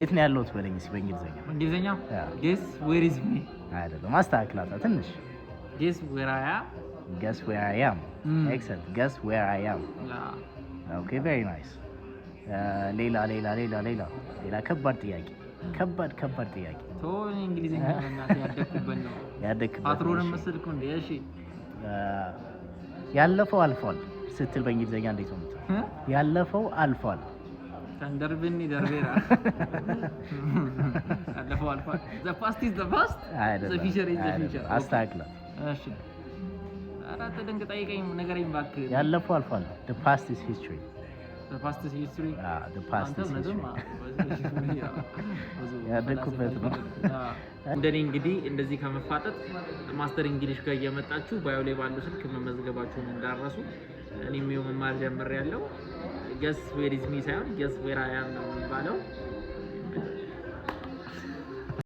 የት ነው ያለሁት በለኝ እስኪ በእንግሊዘኛ እንግሊዘኛ guess where is me አይደለም ማስተካክላታ ትንሽ guess where I am excellent guess where I am okay very nice ሌላ ከባድ ጥያቄ ቶ እንግሊዘኛ እናት ያደኩበት ነው አትሮንም መስልኩ እንዴ እሺ ያለፈው አልፏል ስትል በእንግሊዘኛ እንዴት ነው ያለፈው አልፏል ተንደርብኒ ደርቤራ ያለፈው አልፏል the past is the past the future is the future አስተካክላ እሺ አራተ ደንቅ ጠይቀኝ ነገረኝ ባክ ያለፈው አልፏል the past is history the past is history the past is history ያደኩበት ነው እንደኔ እንግዲህ እንደዚህ ከመፋጠጥ ማስተር እንግሊሽ ጋር እየመጣችሁ ባዮ ላይ ባለው ስልክ መመዝገባችሁን እንዳረሱ እኔም መማር ጀምሬያለሁ guess where is me ሳይሆን guess where I am ነው የሚባለው